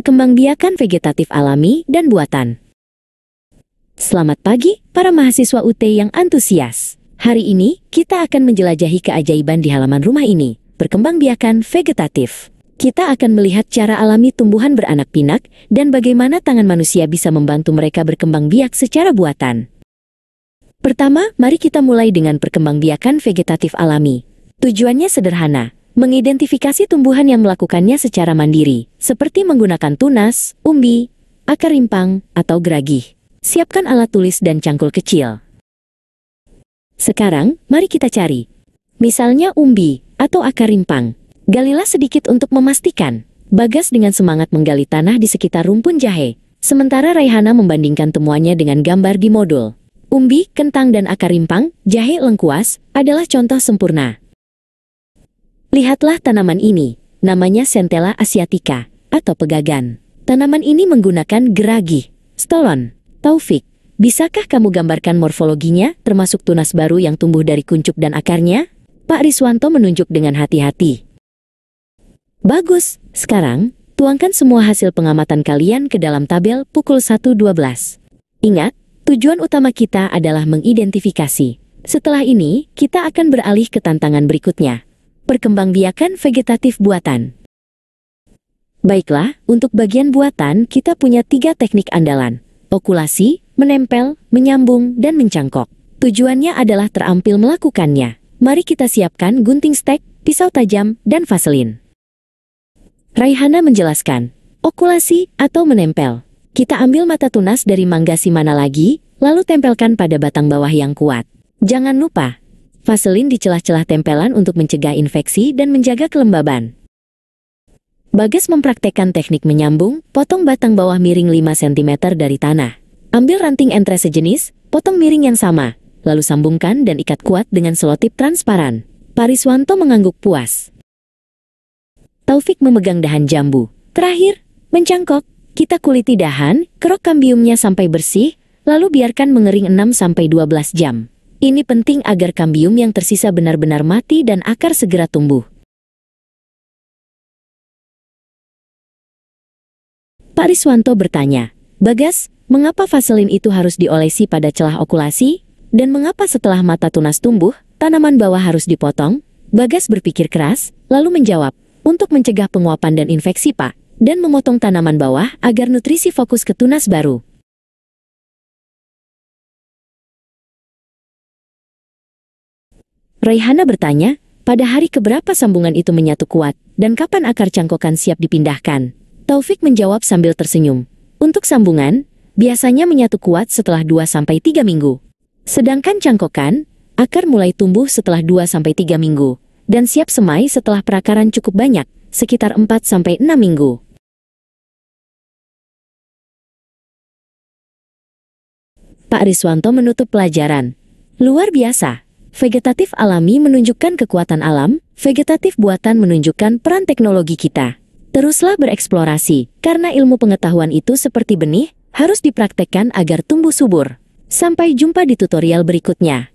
perkembangbiakan vegetatif alami dan buatan. Selamat pagi, para mahasiswa UT yang antusias. Hari ini, kita akan menjelajahi keajaiban di halaman rumah ini, perkembangbiakan vegetatif. Kita akan melihat cara alami tumbuhan beranak pinak dan bagaimana tangan manusia bisa membantu mereka berkembang biak secara buatan. Pertama, mari kita mulai dengan perkembangbiakan vegetatif alami. Tujuannya sederhana, mengidentifikasi tumbuhan yang melakukannya secara mandiri, seperti menggunakan tunas, umbi, akar rimpang, atau geragih. Siapkan alat tulis dan cangkul kecil. Sekarang, mari kita cari. Misalnya umbi atau akar rimpang. Galilah sedikit untuk memastikan. Bagas dengan semangat menggali tanah di sekitar rumpun jahe, sementara Raihana membandingkan temuannya dengan gambar di modul. Umbi, kentang dan akar rimpang, jahe lengkuas, adalah contoh sempurna. Lihatlah tanaman ini, namanya Centella asiatica, atau pegagan. Tanaman ini menggunakan geragih. Stolon, Taufik, bisakah kamu gambarkan morfologinya, termasuk tunas baru yang tumbuh dari kuncup dan akarnya? Pak Riswanto menunjuk dengan hati-hati. Bagus, sekarang, tuangkan semua hasil pengamatan kalian ke dalam tabel pukul 1.12. Ingat, tujuan utama kita adalah mengidentifikasi. Setelah ini, kita akan beralih ke tantangan berikutnya. Perkembangbiakan vegetatif buatan. Baiklah, untuk bagian buatan kita punya 3 teknik andalan. Okulasi, menempel, menyambung, dan mencangkok. Tujuannya adalah terampil melakukannya. Mari kita siapkan gunting stek, pisau tajam, dan vaselin. Raihana menjelaskan, okulasi atau menempel. Kita ambil mata tunas dari mangga si mana lagi, lalu tempelkan pada batang bawah yang kuat. Jangan lupa, vaselin di celah-celah tempelan untuk mencegah infeksi dan menjaga kelembaban. Bagas mempraktekkan teknik menyambung, potong batang bawah miring 5 cm dari tanah. Ambil ranting entre sejenis, potong miring yang sama, lalu sambungkan dan ikat kuat dengan selotip transparan. Pak Riswanto mengangguk puas. Taufik memegang dahan jambu. Terakhir, mencangkok. Kita kuliti dahan, kerok kambiumnya sampai bersih, lalu biarkan mengering 6-12 jam. Ini penting agar kambium yang tersisa benar-benar mati dan akar segera tumbuh. Pak Riswanto bertanya, Bagas, mengapa vaselin itu harus diolesi pada celah okulasi? Dan mengapa setelah mata tunas tumbuh, tanaman bawah harus dipotong? Bagas berpikir keras, lalu menjawab, untuk mencegah penguapan dan infeksi Pak, dan memotong tanaman bawah agar nutrisi fokus ke tunas baru. Raihana bertanya, pada hari keberapa sambungan itu menyatu kuat, dan kapan akar cangkokan siap dipindahkan? Taufik menjawab sambil tersenyum. Untuk sambungan, biasanya menyatu kuat setelah 2-3 minggu. Sedangkan cangkokan, akar mulai tumbuh setelah 2-3 minggu, dan siap semai setelah perakaran cukup banyak, sekitar 4-6 minggu. Pak Riswanto menutup pelajaran. Luar biasa. Vegetatif alami menunjukkan kekuatan alam, vegetatif buatan menunjukkan peran teknologi kita. Teruslah bereksplorasi, karena ilmu pengetahuan itu seperti benih, harus dipraktekkan agar tumbuh subur. Sampai jumpa di tutorial berikutnya.